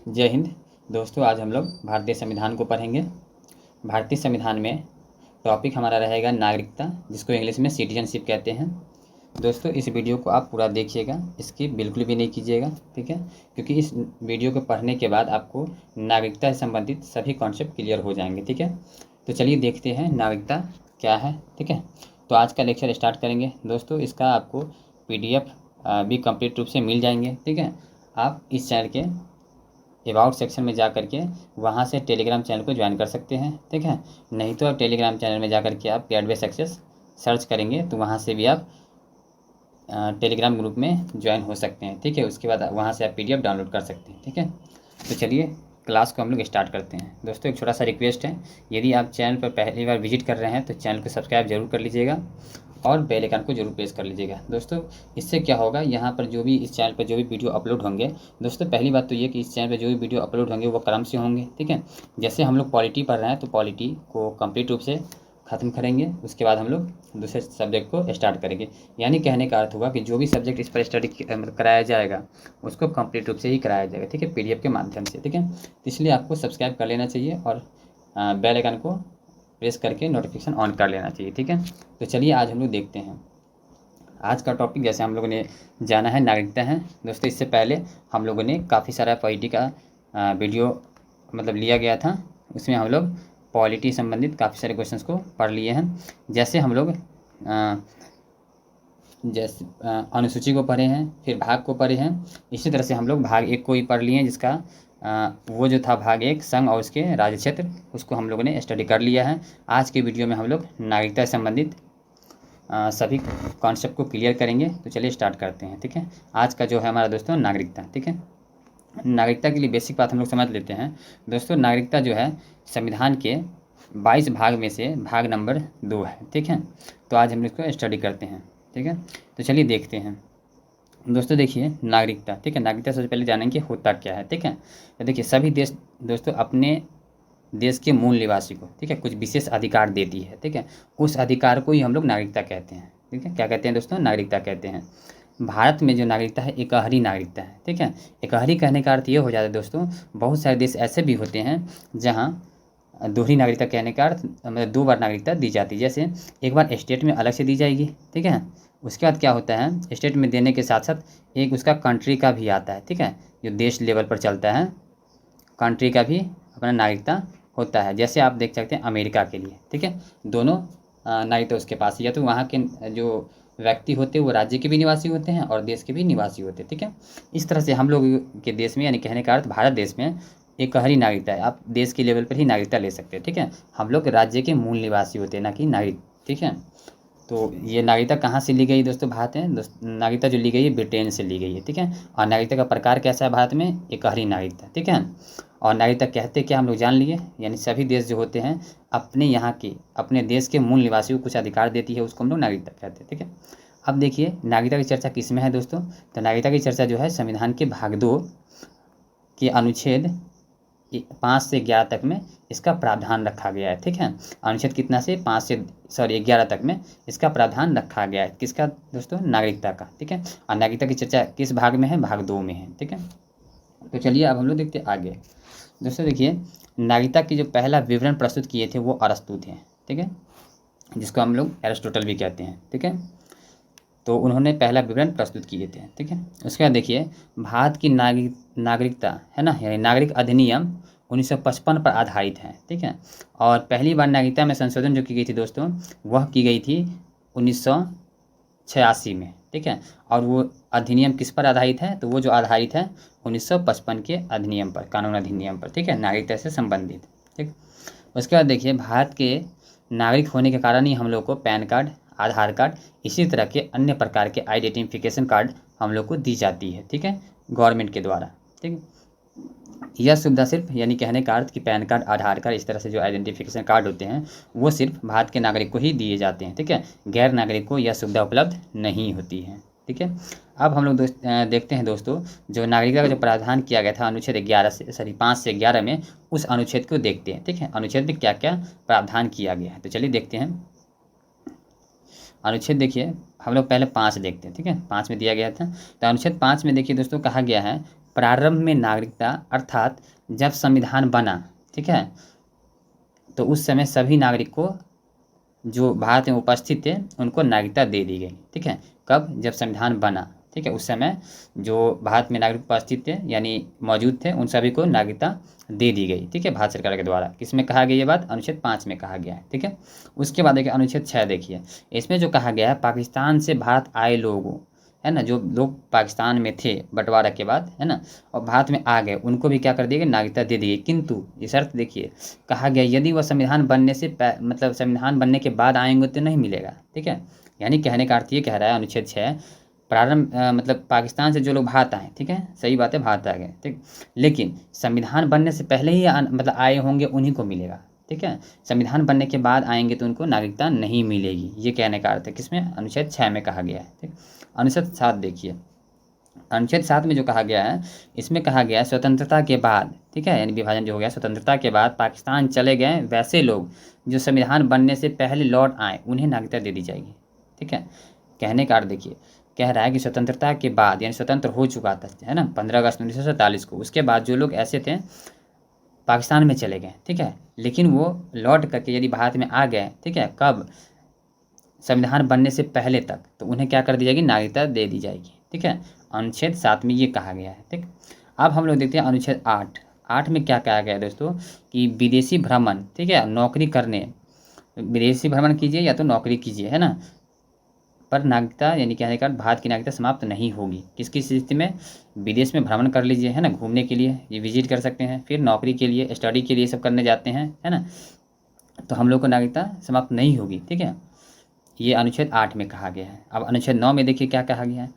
जय हिंद दोस्तों। आज हम लोग भारतीय संविधान को पढ़ेंगे। भारतीय संविधान में टॉपिक हमारा रहेगा नागरिकता, जिसको इंग्लिश में सिटीजनशिप कहते हैं। दोस्तों इस वीडियो को आप पूरा देखिएगा, इसकी बिल्कुल भी नहीं कीजिएगा, ठीक है, क्योंकि इस वीडियो को पढ़ने के बाद आपको नागरिकता से संबंधित सभी कॉन्सेप्ट क्लियर हो जाएंगे, ठीक है। तो चलिए देखते हैं नागरिकता क्या है, ठीक है। तो आज का लेक्चर स्टार्ट करेंगे। दोस्तों इसका आपको PDF भी कंप्लीट रूप से मिल जाएंगे, ठीक है। आप इस चैनल के अबाउट सेक्शन में जा करके वहाँ से टेलीग्राम चैनल को ज्वाइन कर सकते हैं, ठीक है। नहीं तो आप टेलीग्राम चैनल में जा करके आप गेटवे सक्सेस सर्च करेंगे तो वहाँ से भी आप टेलीग्राम ग्रुप में ज्वाइन हो सकते हैं, ठीक है। उसके बाद वहाँ से आप PDF डाउनलोड कर सकते हैं, ठीक है। तो चलिए क्लास को हम लोग स्टार्ट करते हैं। दोस्तों एक छोटा सा रिक्वेस्ट है, यदि आप चैनल पर पहली बार विजिट कर रहे हैं तो चैनल को सब्सक्राइब जरूर कर लीजिएगा और बेल आइकन को जरूर प्रेस कर लीजिएगा। दोस्तों इससे क्या होगा, यहाँ पर जो भी इस चैनल पर जो भी वीडियो अपलोड होंगे, दोस्तों पहली बात तो ये कि इस चैनल पर जो भी वीडियो अपलोड होंगे वो क्रम से होंगे, ठीक है। जैसे हम लोग पॉलिटी पढ़ रहे हैं तो पॉलिटी को कंप्लीट रूप से ख़त्म करेंगे, उसके बाद हम लोग दूसरे सब्जेक्ट को स्टार्ट करेंगे। यानी कहने का अर्थ हुआ कि जो भी सब्जेक्ट इस पर स्टडी कराया जाएगा उसको कंप्लीट रूप से ही कराया जाएगा, ठीक है, PDF के माध्यम से, ठीक है। इसलिए आपको सब्सक्राइब कर लेना चाहिए और बेल आइकन को प्रेस करके नोटिफिकेशन ऑन कर लेना चाहिए, ठीक है। तो चलिए आज हम लोग देखते हैं आज का टॉपिक। जैसे हम लोगों ने जाना है नागरिकता है। दोस्तों इससे पहले हम लोगों ने काफ़ी सारा पॉलिटी का वीडियो लिया गया था, उसमें हम लोग पॉलिटी संबंधित काफ़ी सारे क्वेश्चंस को पढ़ लिए हैं। जैसे हम लोग जैसे अनुसूची को पढ़े हैं, फिर भाग को पढ़े हैं, इसी तरह से हम लोग भाग 1 को ही पढ़ लिए हैं, जिसका वो जो था भाग 1 संघ और उसके राज्य क्षेत्र, उसको हम लोगों ने स्टडी कर लिया है। आज के वीडियो में हम लोग नागरिकता से संबंधित सभी कॉन्सेप्ट को क्लियर करेंगे। तो चलिए स्टार्ट करते हैं, ठीक है। आज का जो है हमारा दोस्तों नागरिकता, ठीक है। नागरिकता के लिए बेसिक बात हम लोग समझ लेते हैं। दोस्तों नागरिकता जो है संविधान के 22 भाग में से भाग नंबर 2 है, ठीक है। तो आज हम इसको स्टडी करते हैं, ठीक है। तो चलिए देखते हैं। दोस्तों देखिए नागरिकता, ठीक है। नागरिकता सबसे पहले जानेंगे होता क्या है, ठीक है। तो देखिए सभी देश दोस्तों अपने देश के मूल निवासी को, ठीक है, कुछ विशेष अधिकार देती है, ठीक है। उस अधिकार को ही हम लोग नागरिकता कहते हैं, ठीक है। क्या कहते हैं दोस्तों? नागरिकता कहते हैं। भारत में जो नागरिकता है एकहरी नागरिकता है, ठीक है। एकहरी कहने का अर्थ ये हो जाता है दोस्तों, बहुत सारे देश ऐसे भी होते हैं जहाँ दोहरी नागरिकता कहने का अर्थ 2 बार नागरिकता दी जाती है। जैसे एक बार स्टेट में अलग से दी जाएगी, ठीक है। उसके बाद क्या होता है, स्टेट में देने के साथ साथ एक उसका कंट्री का भी आता है, ठीक है, जो देश लेवल पर चलता है, कंट्री का भी अपना नागरिकता होता है। जैसे आप देख सकते हैं अमेरिका के लिए, ठीक है, दोनों नागरिकता उसके पास, या तो वहाँ के जो व्यक्ति होते हैं वो राज्य के भी निवासी होते हैं और देश के भी निवासी होते हैं, ठीक है। इस तरह से हम लोग के देश में, यानी कहने का अर्थ भारत देश में एकहरी नागरिकता है। आप देश के लेवल पर ही नागरिकता ले सकते हैं, ठीक है। हम लोग राज्य के मूल निवासी होते हैं, ना कि नागरिक, ठीक है। तो ये नागरिकता कहाँ से ली गई दोस्तों? भारत में नागरिकता जो ली गई है ब्रिटेन से ली गई है, ठीक है। और नागरिकता का प्रकार कैसा है भारत में? एकहरी नागरिकता, ठीक है। और नागरिकता कहते क्या हम लोग जान लिए, यानी सभी देश जो होते हैं अपने यहाँ के, अपने देश के मूल निवासियों को कुछ अधिकार देती है, उसको हम लोग नागरिकता कहते हैं, ठीक है। अब देखिए नागरिकता की चर्चा किस में है दोस्तों? तो नागरिकता की चर्चा जो है संविधान के भाग 2 के अनुच्छेद 5 से 11 तक में इसका प्रावधान रखा गया है, ठीक है। अनुच्छेद कितना से 11 तक में इसका प्रावधान रखा गया है। किसका दोस्तों? नागरिकता का, ठीक है। और नागरिकता की चर्चा किस भाग में है? भाग 2 में है, ठीक है। तो चलिए अब हम लोग देखते हैं आगे। दोस्तों देखिए नागरिकता की जो पहला विवरण प्रस्तुत किए थे वो अरस्तु थे, ठीक है, जिसको हम लोग एरिस्टोटल भी कहते हैं, ठीक है। तो उन्होंने पहला विवरण प्रस्तुत किए थे, ठीक है। उसके बाद देखिए भारत की नागरिकता है ना, यानी नागरिक अधिनियम 1955 पर आधारित है, ठीक है। और पहली बार नागरिकता में संशोधन जो की गई थी दोस्तों, वह की गई थी 1986 में, ठीक है। और वो अधिनियम किस पर आधारित है? तो वो जो आधारित है 1955 के अधिनियम पर, कानून अधिनियम पर, ठीक है, नागरिकता से संबंधित, ठीक। उसके बाद देखिए भारत के नागरिक होने के कारण ही हम लोग को पैन कार्ड, आधार कार्ड, इसी तरह के अन्य प्रकार के आइडेंटिफिकेशन कार्ड हम लोग को दी जाती है, ठीक है, गवर्नमेंट के द्वारा, ठीक। यह सुविधा सिर्फ, यानी कहने का अर्थ कि पैन कार्ड, आधार कार्ड, इस तरह से जो आइडेंटिफिकेशन कार्ड होते हैं वो सिर्फ भारत के नागरिक को ही दिए जाते हैं, ठीक है। गैर नागरिक को यह सुविधा उपलब्ध नहीं होती है, ठीक है। अब हम लोग देखते हैं दोस्तों जो नागरिकता का जो प्रावधान किया गया था अनुच्छेद 5 से 11 में, उस अनुच्छेद को देखते हैं, ठीक है। अनुच्छेद में क्या क्या प्रावधान किया गया है, तो चलिए देखते हैं। अनुच्छेद देखिए हम लोग पहले 5 देखते हैं, ठीक है। 5 में दिया गया था, तो अनुच्छेद 5 में देखिए दोस्तों कहा गया है प्रारंभ में नागरिकता, अर्थात जब संविधान बना, ठीक है, तो उस समय सभी नागरिक को जो भारत में उपस्थित थे उनको नागरिकता दे दी गई, ठीक है। कब? जब संविधान बना, ठीक है, उस समय जो भारत में नागरिक उपस्थित थे यानी मौजूद थे उन सभी को नागरिकता दे दी गई, ठीक है, भारत सरकार के द्वारा। किसमें कहा गया ये बात? अनुच्छेद 5 में कहा गया है, ठीक है। उसके बाद देखिए अनुच्छेद 6 देखिए, इसमें जो कहा गया है पाकिस्तान से भारत आए लोगों, है ना, जो लोग पाकिस्तान में थे बंटवारा के बाद, है ना, और भारत में आ गए उनको भी क्या कर दिया गया? नागरिकता दे दी गई। किंतु ये शर्त देखिए, कहा गया यदि वह संविधान बनने से मतलब संविधान बनने के बाद आएंगे तो नहीं मिलेगा, ठीक है। यानी कहने का अर्थ ये कह रहा है अनुच्छेद 6, प्रारंभ मतलब पाकिस्तान से जो लोग भारत आए, ठीक है, सही बात है, भारत आ गए, ठीक, लेकिन संविधान बनने से पहले ही मतलब आए होंगे उन्हीं को मिलेगा, ठीक है। संविधान बनने के बाद आएंगे तो उनको नागरिकता नहीं मिलेगी, ये कहने का अर्थ है। किसमें? अनुच्छेद 6 में कहा गया है, ठीक। अनुच्छेद 7 देखिए, अनुच्छेद 7 में जो कहा गया है, इसमें कहा गया है स्वतंत्रता के बाद, ठीक है, यानी विभाजन जो हो गया, स्वतंत्रता के बाद पाकिस्तान चले गए वैसे लोग जो संविधान बनने से पहले लौट आए उन्हें नागरिकता दे दी जाएगी, ठीक है। कहने का अर्थ देखिए, कह रहा है कि स्वतंत्रता के बाद यानी स्वतंत्र हो चुका था, है ना, 15 अगस्त 1947 को, उसके बाद जो लोग ऐसे थे पाकिस्तान में चले गए, ठीक है, लेकिन वो लौट करके यदि भारत में आ गए, ठीक है, कब? संविधान बनने से पहले तक, तो उन्हें क्या कर दी जाएगी? नागरिकता दे दी जाएगी, ठीक है। अनुच्छेद 7 में ये कहा गया है, ठीक। अब हम लोग देखते हैं अनुच्छेद 8। 8 में क्या कहा गया है दोस्तों कि विदेशी भ्रमण, ठीक है, नौकरी करने, विदेशी भ्रमण कीजिए या तो नौकरी कीजिए, है ना, पर नागरिकता यानी कहने का भारत की नागरिकता समाप्त नहीं होगी। किसकी स्थिति में? विदेश में भ्रमण कर लीजिए, है ना, घूमने के लिए ये विजिट कर सकते हैं, फिर नौकरी के लिए, स्टडी के लिए सब करने जाते हैं, है ना, तो हम लोग को नागरिकता समाप्त नहीं होगी, ठीक है। ये अनुच्छेद 8 में कहा गया है। अब अनुच्छेद 9 में देखिए क्या कहा गया है।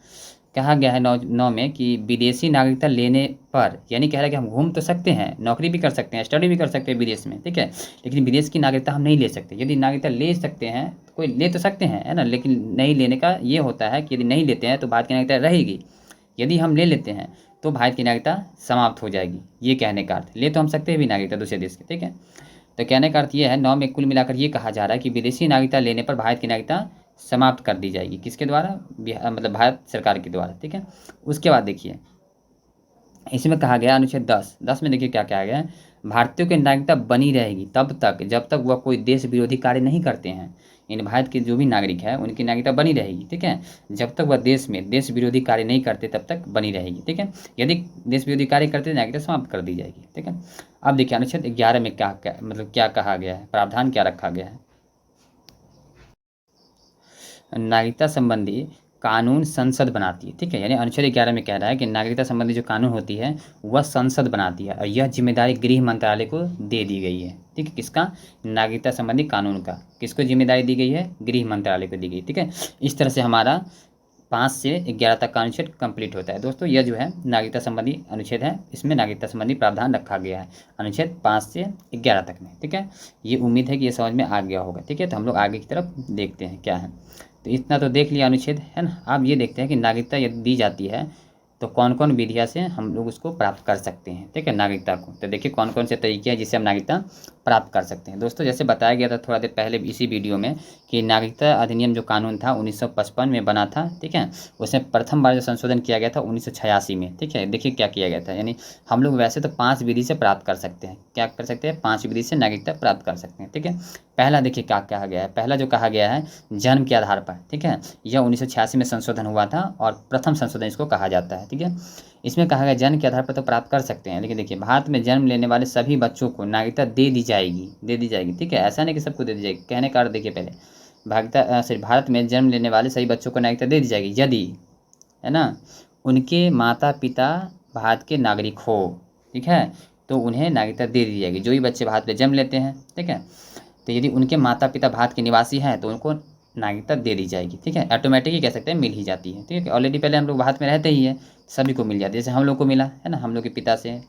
कहा गया है 9 में कि विदेशी नागरिकता लेने पर, यानी कह रहा है कि हम घूम तो सकते हैं, नौकरी भी कर सकते हैं, स्टडी भी कर सकते हैं विदेश में, ठीक है, लेकिन विदेश की नागरिकता हम नहीं ले सकते। यदि नागरिकता ले सकते हैं तो कोई ले तो सकते हैं, है ना, लेकिन नहीं लेने का ये होता है कि यदि नहीं लेते हैं तो भारत की नागरिकता रहेगी, यदि हम ले लेते हैं तो भारत की नागरिकता समाप्त हो जाएगी। ये कहने का अर्थ, ले तो हम सकते हैं भी नागरिकता दूसरे देश की, ठीक है। तो कहने का अर्थ ये है 9 में कुल मिलाकर ये कहा जा रहा है कि विदेशी नागरिकता लेने पर भारत की नागरिकता समाप्त कर दी जाएगी। किसके द्वारा? मतलब भारत सरकार के द्वारा, ठीक है। उसके बाद देखिए इसमें कहा गया अनुच्छेद 10 में देखिए क्या कहा गया है, भारतीयों की नागरिकता बनी रहेगी तब तक जब तक वह कोई देश विरोधी कार्य नहीं करते हैं। यानी भारत के जो भी नागरिक है उनकी नागरिकता बनी रहेगी, ठीक है, जब तक वह देश में देश विरोधी कार्य नहीं करते तब तक बनी रहेगी, ठीक है। यदि देश विरोधी कार्य करते तो नागरिकता समाप्त कर दी जाएगी, ठीक है। अब देखिए अनुच्छेद 11 में क्या मतलब क्या कहा गया है, प्रावधान क्या रखा गया है। नागरिकता संबंधी कानून संसद बनाती है, ठीक है, यानी अनुच्छेद 11 में कह रहा है कि नागरिकता संबंधी जो कानून होती है वह संसद बनाती है और यह जिम्मेदारी गृह मंत्रालय को दे दी गई है, ठीक है। किसका? नागरिकता संबंधी कानून का किसको जिम्मेदारी दी गई है? गृह मंत्रालय को दी गई, ठीक है। इस तरह से हमारा 5 से 11 तक का अनुच्छेद कंप्लीट होता है। दोस्तों यह जो है नागरिकता संबंधी अनुच्छेद है, इसमें नागरिकता संबंधी प्रावधान रखा गया है अनुच्छेद 5 से 11 तक में, ठीक है। ये उम्मीद है कि ये समझ में आ गया होगा, ठीक है। तो हम लोग आगे की तरफ देखते हैं क्या है। तो इतना तो देख लिया अनुच्छेद, है ना। अब ये देखते हैं कि नागरिकता यदि दी जाती है तो कौन कौन विधियाँ से हम लोग उसको प्राप्त कर सकते हैं, ठीक है, नागरिकता को। तो देखिए कौन कौन से तरीके हैं जिससे हम नागरिकता प्राप्त कर सकते हैं। दोस्तों जैसे बताया गया था थोड़ा देर पहले इसी वीडियो में कि नागरिकता अधिनियम जो कानून था 1955 में बना था, ठीक है। उसमें प्रथम बार जो संशोधन किया गया था 1986 में, ठीक है। देखिए क्या किया गया था, यानी हम लोग वैसे तो 5 विधि से प्राप्त कर सकते हैं। क्या कर सकते हैं? 5 विधि से नागरिकता प्राप्त कर सकते हैं, ठीक है। पहला देखिए क्या कहा गया है, पहला जो कहा गया है जन्म के आधार पर, ठीक है। यह 1986 में संशोधन हुआ था और प्रथम संशोधन इसको कहा जाता है, ठीक है। इसमें कहा गया जन्म के आधार पर तो प्राप्त कर सकते हैं, लेकिन देखिए भारत में जन्म लेने वाले सभी बच्चों को नागरिकता दे दी जाएगी, ठीक है। ऐसा नहीं कि सबको दे दी जाएगी। कहने का अर्थ देखिए पहले भारत में जन्म लेने वाले सभी बच्चों को नागरिकता दे दी जाएगी यदि, है ना, उनके माता पिता भारत के नागरिक हो, ठीक है, तो उन्हें नागरिकता दे दी जाएगी। जो भी बच्चे भारत में जन्म लेते हैं, ठीक है, तो यदि उनके माता पिता भारत के निवासी हैं तो उनको नागरिकता दे दी जाएगी, ठीक है। ऑटोमेटिक ही कह सकते हैं, मिल ही जाती है, ठीक है। ऑलरेडी पहले हम लोग भारत में रहते ही हैं, सभी को मिल जाती है। जैसे हम लोग को मिला, है ना, हम लोग के पिता से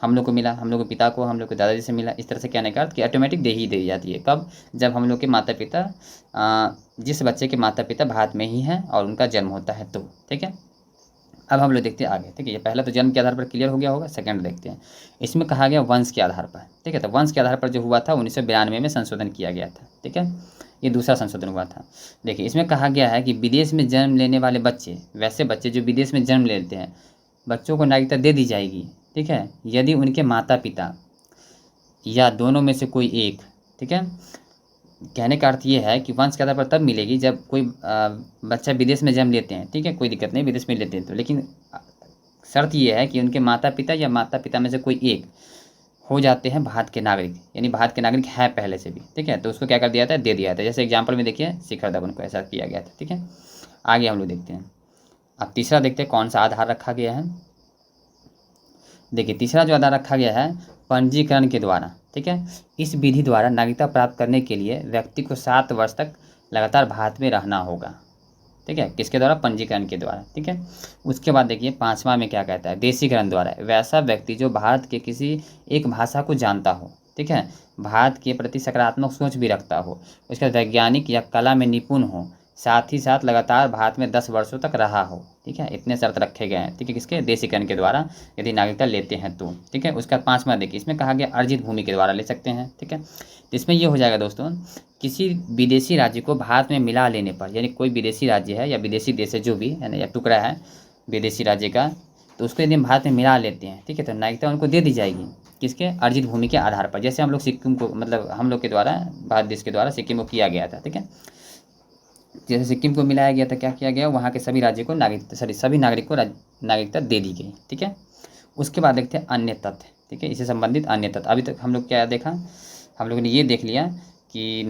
हम लोग को मिला, हम लोग के पिता को हम लोग के दादाजी से मिला। इस तरह से कहने का अर्थ कि ऑटोमेटिक दे ही दी जाती है। कब? जब हम लोग के माता पिता जिस बच्चे के माता पिता भारत में ही हैं और उनका जन्म होता है तो, ठीक है। अब हम लोग देखते हैं आगे, ठीक है। ये पहला तो जन्म के आधार पर क्लियर हो गया होगा। सेकंड देखते हैं, इसमें कहा गया वंश के आधार पर, ठीक है। तो वंश के आधार पर जो हुआ था 1992 में संशोधन किया गया था, ठीक है। ये दूसरा संशोधन हुआ था। देखिए इसमें कहा गया है कि विदेश में जन्म लेने वाले बच्चे, वैसे बच्चे जो विदेश में जन्म लेते हैं, बच्चों को नागरिकता दे दी जाएगी, ठीक है, यदि उनके माता पिता या दोनों में से कोई एक, ठीक है। कहने का अर्थ ये है कि वंश के आधार पर तब मिलेगी जब कोई बच्चा विदेश में जन्म लेते हैं, ठीक है, कोई दिक्कत नहीं, विदेश में लेते हैं तो, लेकिन शर्त ये है कि उनके माता पिता या माता पिता में से कोई एक हो जाते हैं भारत के नागरिक, यानी भारत के नागरिक है पहले से भी, ठीक है, तो उसको क्या कर दिया था, दे दिया था। जैसे एग्जाम्पल में देखिए शिखर धवन को ऐसा किया गया था, ठीक है। आगे हम लोग देखते हैं, अब तीसरा देखते हैं कौन सा आधार रखा गया है। देखिए तीसरा जो आधार रखा गया है पंजीकरण के द्वारा, ठीक है। इस विधि द्वारा नागरिकता प्राप्त करने के लिए व्यक्ति को 7 वर्ष तक लगातार भारत में रहना होगा, ठीक है, किसके द्वारा, पंजीकरण के द्वारा, ठीक है। उसके बाद देखिए 5वां में क्या कहता है, देशीकरण द्वारा, वैसा व्यक्ति जो भारत के किसी एक भाषा को जानता हो, ठीक है, भारत के प्रति सकारात्मक सोच भी रखता हो, उसका वैज्ञानिक या कला में निपुण हो, साथ ही साथ लगातार भारत में 10 वर्षों तक रहा हो, ठीक है, इतने शर्त रखे गए हैं, ठीक है, किसके, देशीकरण के द्वारा यदि नागरिकता लेते हैं तो, ठीक है। उसका 5वां देखिए, इसमें कहा गया अर्जित भूमि के द्वारा ले सकते हैं, ठीक है। तो इसमें ये हो जाएगा दोस्तों, किसी विदेशी राज्य को भारत में मिला लेने पर, यानी कोई विदेशी राज्य है या विदेशी देश है जो भी है ना, या टुकड़ा है विदेशी राज्य का, तो उसको यदि हम भारत में मिला लेते हैं, ठीक है, तो नागरिकता उनको दे दी जाएगी, किसके, अर्जित भूमि के आधार पर। जैसे हम लोग सिक्किम को, मतलब हम लोग के द्वारा, भारत देश के द्वारा सिक्किम को किया गया था, ठीक है, जैसे सिक्किम को मिलाया गया था, क्या किया गया, वहाँ के सभी राज्यों को सभी नागरिक को नागरिकता दे दी गई, ठीक है। उसके बाद देखते हैं अन्य तथ्य, ठीक है, इससे संबंधित अन्य तथ्य। अभी तक हम लोग क्या देखा, हम लोगों ने ये देख लिया कि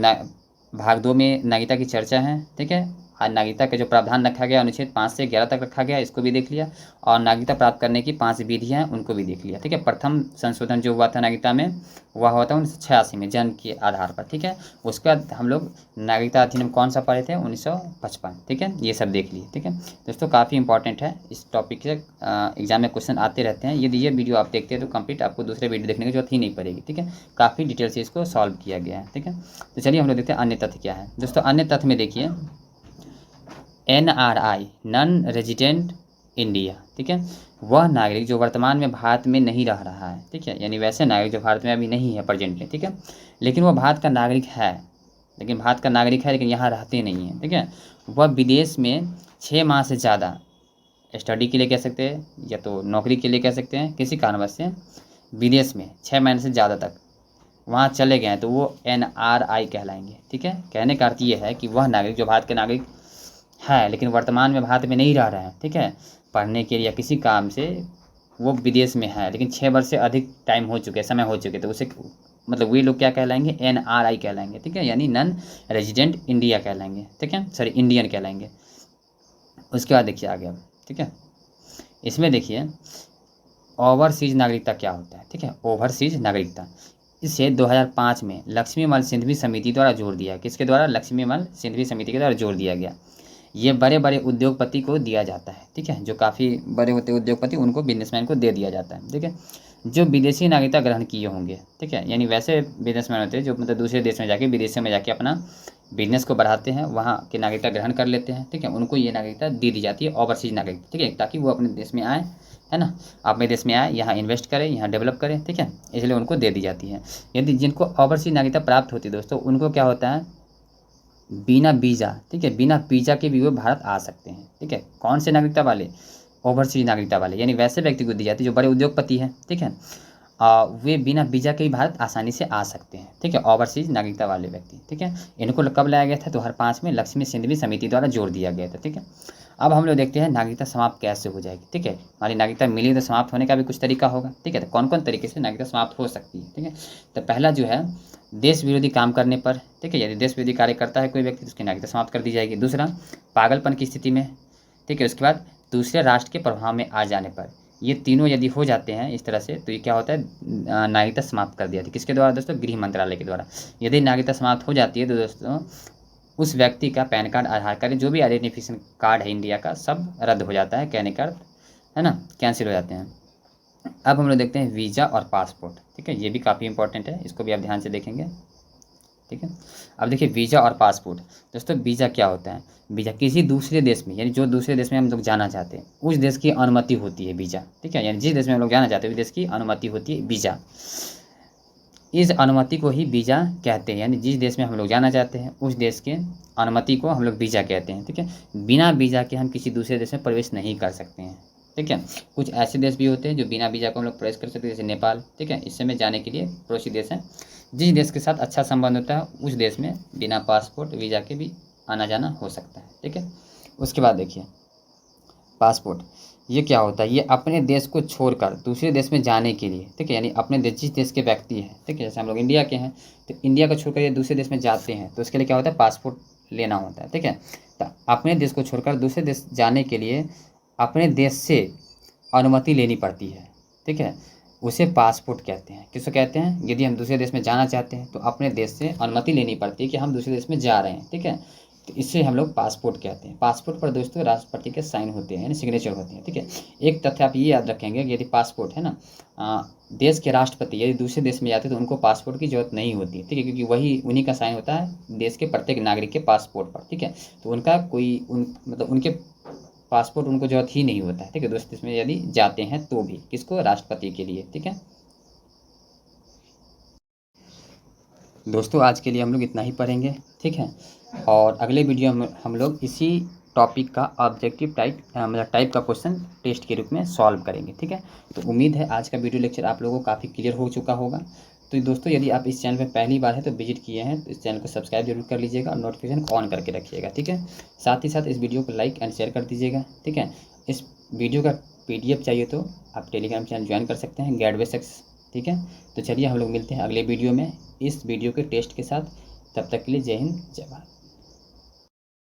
भाग 2 में नागरिकता की चर्चा है, ठीक है, और नागरिकता का जो प्रावधान रखा गया अनुच्छेद 5 से 11 तक रखा गया, इसको भी देख लिया, और नागरिकता प्राप्त करने की 5 विधियाँ हैं उनको भी देख लिया, ठीक है। प्रथम संशोधन जो हुआ था नागरिकता में, वह हुआ था 1986 में जन्म के आधार पर, ठीक है। उसके बाद हम लोग नागरिकता अधिनियम कौन सा पढ़े थे, 1955, ठीक है, ये सब देख लिए, ठीक है दोस्तों। काफ़ी इंपॉर्टेंट है, इस टॉपिक से एग्जाम में क्वेश्चन आते रहते हैं। यदि ये वीडियो आप देखते हैं तो कंप्लीट आपको दूसरे वीडियो देखने की जरूरत ही नहीं पड़ेगी, ठीक है, काफ़ी डिटेल से इसको सॉल्व किया गया है, ठीक है। तो चलिए हम लोग देखते हैं अन्य तथ्य क्या है दोस्तों। अन्य तथ्य में देखिए NRI, नॉन रेजिडेंट इंडिया, ठीक है, वह नागरिक जो वर्तमान में भारत में नहीं रह रहा है, ठीक है, यानी वैसे नागरिक जो भारत में अभी नहीं है प्रेजेंटली, ठीक है, लेकिन वह भारत का नागरिक है, लेकिन यहाँ रहते नहीं हैं, ठीक है। वह विदेश में 6 माह से ज़्यादा स्टडी के लिए कह सकते हैं या तो नौकरी के लिए कह सकते हैं, किसी कारणवश से विदेश में 6 महीने से ज़्यादा तक वहाँ चले गए हैं तो वो NRI कहलाएंगे, ठीक है। कहने का अर्थ ये है कि वह नागरिक जो भारत के नागरिक है लेकिन वर्तमान में भारत में नहीं रह रहे हैं, ठीक है, पढ़ने के लिए या किसी काम से वो विदेश में है, लेकिन 6 वर्ष से अधिक टाइम हो चुके, समय हो चुके, तो उसे मतलब वे लोग क्या कहलाएंगे, NRI कहलाएंगे, ठीक है, यानी नॉन रेजिडेंट इंडिया कहलाएंगे, ठीक है, सॉरी इंडियन कहलाएंगे। उसके बाद देखिए आगे अब, ठीक है, इसमें देखिए ओवरसीज नागरिकता क्या होता है, ठीक है, ओवरसीज नागरिकता, इसे 2005 में लक्ष्मीमल सिंघवी समिति द्वारा जोड़ दिया, किसके द्वारा, लक्ष्मीमल सिंघवी समिति के द्वारा जोड़ दिया गया। ये बड़े बड़े उद्योगपति को दिया जाता है, ठीक है, जो काफ़ी बड़े होते उद्योगपति उनको, बिजनेसमैन को दे दिया जाता है, ठीक है, जो विदेशी नागरिकता ग्रहण किए होंगे, ठीक है, यानी वैसे बिजनेसमैन होते हैं जो मतलब दूसरे देश में जाके, विदेशों में जाके अपना बिजनेस को बढ़ाते हैं, वहाँ की नागरिकता ग्रहण कर लेते हैं, ठीक है, उनको ये नागरिकता दे दी जाती है, ओवरसीज नागरिकता, ठीक है, ताकि वो अपने देश में आए, है ना, अपने देश में आए, यहाँ इन्वेस्ट करें, यहाँ डेवलप करें, ठीक है, इसलिए उनको दे दी जाती है। यदि जिनको ओवरसीज नागरिकता प्राप्त होती है दोस्तों, उनको क्या होता है, बिना वीज़ा, ठीक है, बिना वीज़ा के भी वो भारत आ सकते हैं, ठीक है, कौन से नागरिकता वाले, ओवरसीज नागरिकता वाले, यानी वैसे व्यक्ति को दी जाती है जो बड़े उद्योगपति हैं, ठीक है, वे बिना वीज़ा के भी भारत आसानी से आ सकते हैं, ठीक है, ओवरसीज नागरिकता वाले व्यक्ति, ठीक है। इनको कब लाया गया था, 2005 में लक्ष्मी सिंघवी समिति द्वारा जोड़ दिया गया था, ठीक है। अब हम लोग देखते हैं नागरिकता समाप्त कैसे हो जाएगी, ठीक है, हमारी नागरिकता मिली तो समाप्त होने का भी कुछ तरीका होगा, ठीक है, तो कौन कौन तरीके से नागरिकता समाप्त हो सकती है, ठीक है। तो पहला जो है देश विरोधी काम करने पर, ठीक है, यदि देश विरोधी कार्य करता है कोई व्यक्ति तो उसकी नागरिकता समाप्त कर दी जाएगी। दूसरा, पागलपन की स्थिति में, ठीक है, उसके बाद दूसरे राष्ट्र के प्रभाव में आ जाने पर, ये तीनों यदि हो जाते हैं इस तरह से, तो ये क्या होता है, नागरिकता समाप्त कर दिया जाती है, किसके द्वारा दोस्तों, गृह मंत्रालय के द्वारा। यदि नागरिकता समाप्त हो जाती है तो दोस्तों उस व्यक्ति का पैन कार्ड, आधार कार्ड, जो भी आइडेंटिफिकेशन कार्ड है इंडिया का, सब रद्द हो जाता है, कहने का अर्थ है ना, कैंसिल हो जाते हैं। अब हम लोग देखते हैं वीज़ा और पासपोर्ट, ठीक है, ये भी काफ़ी इंपॉर्टेंट है, इसको भी आप ध्यान से देखेंगे, ठीक है। अब देखिए वीज़ा और पासपोर्ट दोस्तों, वीज़ा क्या होता है, वीज़ा किसी दूसरे देश में, यानी जो दूसरे देश में हम लोग जाना चाहते हैं उस देश की अनुमति होती है वीज़ा, ठीक है, यानी जिस देश में हम लोग जाना चाहते हैं उस देश की अनुमति होती है वीज़ा। इस अनुमति को ही वीज़ा कहते हैं, यानी जिस देश में हम लोग जाना चाहते हैं उस देश के अनुमति को हम लोग वीज़ा कहते हैं, ठीक है। बिना वीज़ा के हम किसी दूसरे देश में प्रवेश नहीं कर सकते हैं, ठीक है। कुछ ऐसे देश भी होते हैं जो बिना वीज़ा को हम लोग प्रवेश कर सकते हैं, जैसे नेपाल, ठीक है। इस समय जाने के लिए पड़ोसी देश हैं। जिस देश के साथ अच्छा संबंध होता है उस देश में बिना पासपोर्ट वीज़ा के भी आना जाना हो सकता है, ठीक है। उसके बाद देखिए पासपोर्ट, ये क्या होता है, ये अपने देश को छोड़कर दूसरे देश में जाने के लिए, ठीक है, यानी अपने देश जिस देश के व्यक्ति हैं, ठीक है, जैसे हम लोग इंडिया के हैं तो इंडिया को छोड़कर ये दूसरे देश में जाते हैं तो उसके लिए क्या होता है, पासपोर्ट लेना होता है, ठीक है। तो अपने देश को छोड़कर दूसरे देश जाने के लिए अपने देश से अनुमति लेनी पड़ती है, ठीक है। उसे पासपोर्ट कहते हैं। किसको कहते हैं, यदि हम दूसरे देश में जाना चाहते हैं तो अपने देश से अनुमति लेनी पड़ती है कि हम दूसरे देश में जा रहे हैं, ठीक है। तो इसे हम लोग पासपोर्ट कहते हैं। पासपोर्ट पर दोस्तों राष्ट्रपति के साइन होते हैं, यानी सिग्नेचर होते हैं, ठीक है। एक तथ्य आप ये याद रखेंगे कि यदि पासपोर्ट है ना, देश के राष्ट्रपति यदि दूसरे देश में जाते हैं तो उनको पासपोर्ट की जरूरत नहीं होती, ठीक है, क्योंकि वही उन्हीं का साइन होता है देश के प्रत्येक नागरिक के पासपोर्ट पर, ठीक है। तो उनका कोई मतलब उनके पासपोर्ट उनको जरूरत ही नहीं होता है, ठीक है, दूसरे देश में यदि जाते हैं तो भी। किसको, राष्ट्रपति के लिए, ठीक है। दोस्तों आज के लिए हम लोग इतना ही पढ़ेंगे, ठीक है। और अगले वीडियो में हम लोग इसी टॉपिक का ऑब्जेक्टिव मतलब टाइप का क्वेश्चन टेस्ट के रूप में सॉल्व करेंगे, ठीक है। तो उम्मीद है आज का वीडियो लेक्चर आप लोगों को काफ़ी क्लियर हो चुका होगा। तो दोस्तों यदि आप इस चैनल पर पहली बार है तो विजिट किए हैं तो इस चैनल को सब्सक्राइब जरूर कर लीजिएगा और नोटिफिकेशन ऑन करके रखिएगा, ठीक है। साथ ही साथ इस वीडियो को लाइक एंड शेयर कर दीजिएगा, ठीक है। इस वीडियो का PDF चाहिए तो आप टेलीग्राम चैनल ज्वाइन कर सकते हैं, गेटवे सक्सेस, ठीक है। तो चलिए हम लोग मिलते हैं अगले वीडियो में इस वीडियो के टेस्ट के साथ। तब तक के लिए जय हिंद, जय भारत।